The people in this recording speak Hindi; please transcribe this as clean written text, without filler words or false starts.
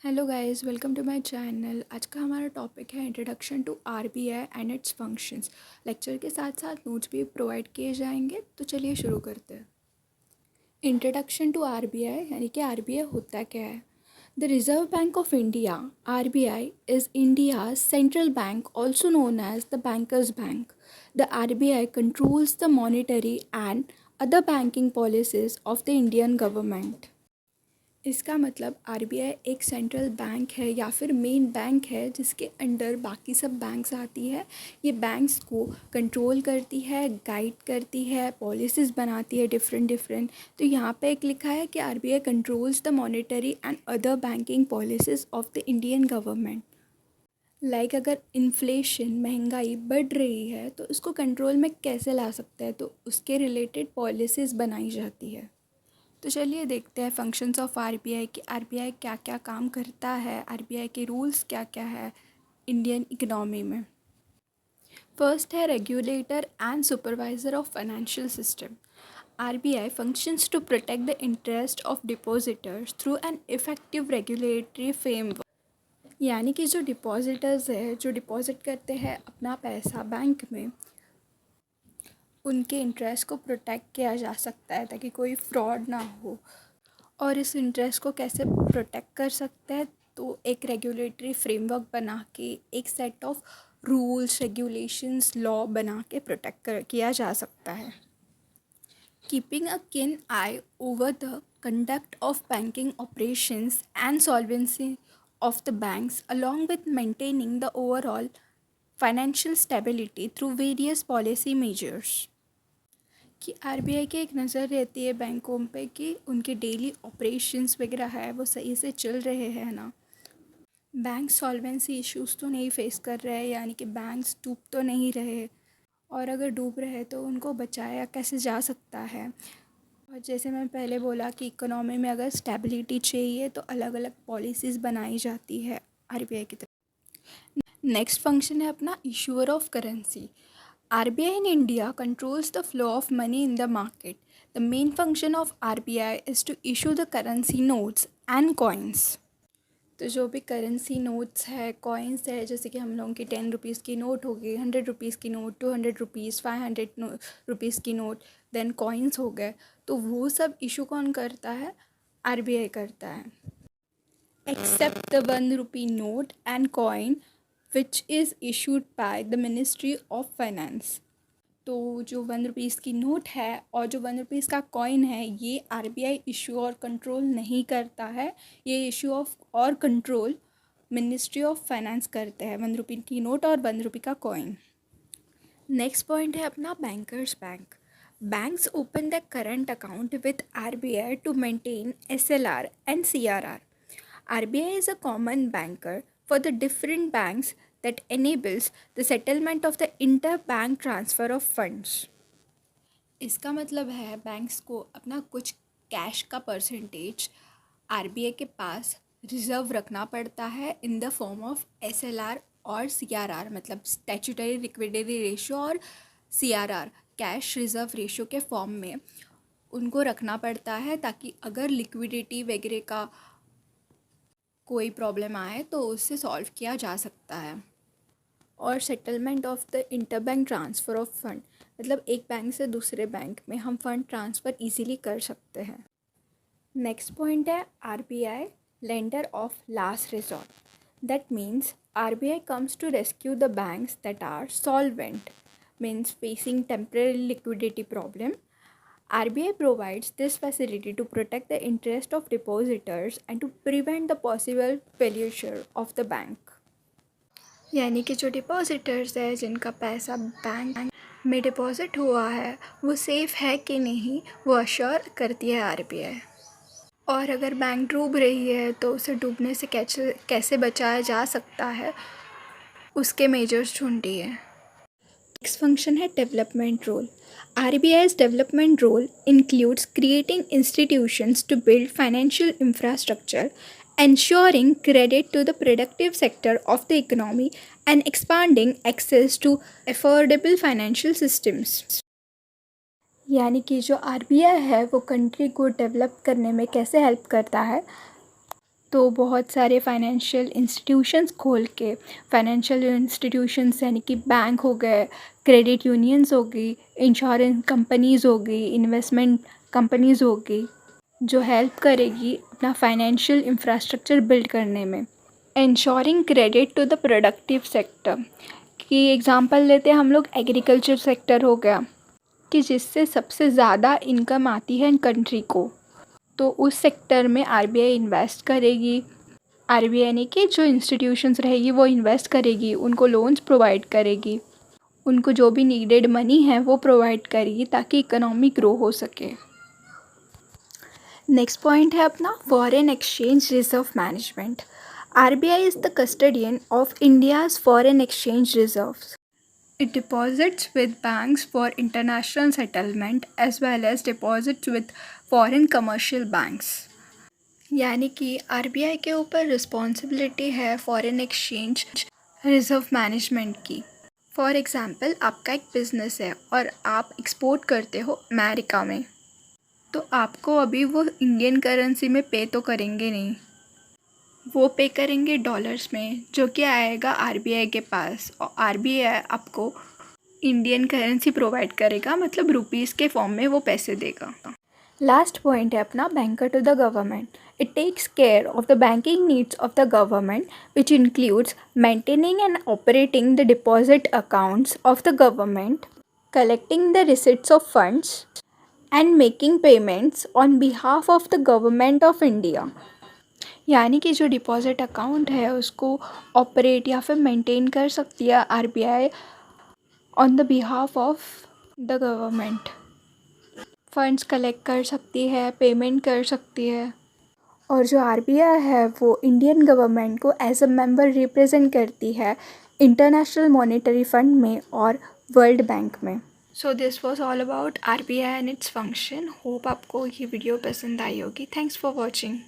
Hello guys, welcome to my channel. आज का हमारा टॉपिक है introduction to RBI and its functions. Lecture के साथ साथ नोट्स भी प्रोवाइड किए जाएंगे, तो चलिए शुरू करते हैं। इंट्रोडक्शन टू आरबीआई यानी कि आरबीआई होता क्या है। The Reserve Bank of India RBI is India's central bank, also known as the bankers bank. The RBI controls the monetary and other banking policies of the Indian government. इसका मतलब आरबीआई एक सेंट्रल बैंक है या फिर मेन बैंक है जिसके अंडर बाकी सब बैंक्स आती है। ये बैंक्स को कंट्रोल करती है, गाइड करती है, पॉलिसीज़ बनाती है डिफरेंट डिफरेंट। तो यहाँ पे एक लिखा है कि RBI controls the monetary and other banking policies of the Indian government. Like अगर इन्फ्लेशन महंगाई बढ़ रही है तो उसको कंट्रोल में कैसे ला सकते हैं, तो उसके रिलेटेड पॉलिसीज़ बनाई जाती है। तो चलिए देखते हैं फंक्शंस ऑफ आरबीआई कि आरबीआई क्या क्या काम करता है, आरबीआई के रूल्स क्या क्या है इंडियन इकोनॉमी में। फर्स्ट है regulator and supervisor of financial system. RBI functions to protect the interest of depositors through an effective regulatory framework. यानी कि जो डिपॉजिटर्स है, जो डिपॉजिट करते हैं अपना पैसा बैंक में, उनके इंटरेस्ट को प्रोटेक्ट किया जा सकता है ताकि कोई फ्रॉड ना हो। और इस इंटरेस्ट को कैसे प्रोटेक्ट कर सकते हैं, तो एक रेगुलेटरी फ्रेमवर्क बना के, एक set of rules regulations law बना के प्रोटेक्ट कर किया जा सकता है। कीपिंग अ किन आई over the conduct of banking operations and solvency of the banks along with maintaining the overall financial stability through various policy measures. कि आरबीआई की एक नज़र रहती है बैंकों पे कि उनके डेली ऑपरेशंस वगैरह है वो सही से चल रहे हैं ना, बैंक सॉल्वेंसी इश्यूज तो नहीं फेस कर रहे हैं, यानी कि बैंक्स डूब तो नहीं रहे, और अगर डूब रहे तो उनको बचाया कैसे जा सकता है। और जैसे मैं पहले बोला कि इकोनॉमी में अगर स्टेबिलिटी चाहिए तो अलग अलग पॉलिसीज़ बनाई जाती है आरबीआई की तरफ। नेक्स्ट फंक्शन है अपना issuer of currency. RBI in India controls the flow of money in the market. The main function of RBI is to issue the currency notes and coins. तो जो भी करेंसी नोट्स है, कॉइन्स है, जैसे कि हम लोगों की 10 रुपीज़ की नोट होगी, 100 रुपीज़ की नोट, 200 रुपीज़, 500 रुपीज़ की नोट, देन कॉइन्स हो गए, तो वो सब इशू कौन करता है? आरबीआई करता है। Except the 1 rupee note and coin which is issued by the ministry of finance. तो जो 1 रुपीज़ की नोट है और जो 1 रुपीज़ का कॉइन है, ये आरबीआई इशू और कंट्रोल नहीं करता है। ये इशू ऑफ और कंट्रोल मिनिस्ट्री ऑफ फाइनेंस करते हैं, 1 रुपी की नोट और 1 रुपी का कॉइन। नेक्स्ट पॉइंट है अपना bankers bank. Banks open the current account with RBI to maintain SLR and CRR. RBI is a common banker for the different banks that enables the settlement of the interbank transfer of funds. इसका मतलब है बैंक्स को अपना कुछ कैश का परसेंटेज आरबीआई के पास रिजर्व रखना पड़ता है in the form of SLR और सीआरआर, मतलब स्टैट्यूटरी लिक्विडिटी रेशियो और सीआरआर कैश रिजर्व रेशियो के फॉर्म में उनको रखना पड़ता है, ताकि अगर लिक्विडिटी वगैरह का कोई प्रॉब्लम आए तो उससे सॉल्व किया जा सकता है। और settlement of the interbank transfer of fund, मतलब एक बैंक से दूसरे बैंक में हम फंड ट्रांसफ़र इजीली कर सकते हैं। नेक्स्ट पॉइंट है RBI lender of last resort. That means RBI comes to rescue the banks that are solvent, means facing temporary liquidity problem. RBI provides this facility to protect the interest of depositors and to prevent the possible failure of the bank. यानी कि जो डिपॉजिटर्स है जिनका पैसा बैंक में डिपॉजिट हुआ है वो सेफ़ है कि नहीं, वो अश्योर करती है आरबीआई। और अगर बैंक डूब रही है तो उसे डूबने से कैसे बचाया जा सकता है, उसके मेजर्स ढूंढती है। नेक्स्ट फंक्शन है development role. RBI's development role includes creating institutions to build financial infrastructure, ensuring credit to the productive sector of the economy, and expanding access to affordable financial systems. यानी कि जो आरबीआई है वो कंट्री को डेवलप करने में कैसे हेल्प करता है, तो बहुत सारे फाइनेंशियल इंस्टीट्यूशंस खोल के, फाइनेंशियल इंस्टीट्यूशंस यानी कि बैंक हो गए, क्रेडिट यूनियंस हो गई, इंश्योरेंस कंपनीज़ हो गई, इन्वेस्टमेंट कंपनीज़ हो गई, जो हेल्प करेगी अपना फाइनेंशियल इंफ्रास्ट्रक्चर बिल्ड करने में। Insuring credit to the productive sector की एग्ज़ाम्पल लेते हैं हम लोग, एग्रीकल्चर सेक्टर हो गया कि जिससे सबसे ज़्यादा इनकम आती है कंट्री को, तो उस सेक्टर में आरबीआई इन्वेस्ट करेगी। आरबीआई ने कि जो इंस्टीट्यूशंस रहेगी वो इन्वेस्ट करेगी, उनको लोन्स प्रोवाइड करेगी, उनको जो भी नीडेड मनी है वो प्रोवाइड करेगी ताकि इकोनॉमी ग्रो हो सके। नेक्स्ट पॉइंट है अपना foreign exchange reserve management. RBI is the custodian of India's foreign exchange reserves. It deposits with banks for international settlement as well as deposits with foreign commercial banks. यानी कि आरबीआई के ऊपर रिस्पॉन्सिबिलिटी है फॉरेन एक्सचेंज रिजर्व मैनेजमेंट की। फॉर एग्ज़ाम्पल, आपका एक बिज़नेस है और आप एक्सपोर्ट करते हो अमेरिका में, तो आपको अभी वो इंडियन करेंसी में पे तो करेंगे नहीं, वो पे करेंगे डॉलर्स में, जो कि आएगा आरबीआई के पास, और आरबीआई आपको इंडियन करेंसी प्रोवाइड करेगा, मतलब रुपीज़ के फॉर्म में वो पैसे देगा। लास्ट पॉइंट है अपना banker to the government. It takes care of the banking needs of the government which includes maintaining and operating the deposit accounts of the government, collecting the receipts of funds and making payments on behalf of the government of India. यानी कि जो डिपॉजिट अकाउंट है उसको ऑपरेट या फिर मेंटेन कर सकती है RBI on the behalf of the government. Funds collect कर सकती है, पेमेंट कर सकती है, और जो आरबीआई है वो इंडियन गवर्नमेंट को एज अ मेंबर रिप्रेजेंट करती है इंटरनेशनल मॉनेटरी फंड में और वर्ल्ड बैंक में। So this was all about RBI and its function. Hope आपको ये वीडियो पसंद आई होगी। Thanks for watching.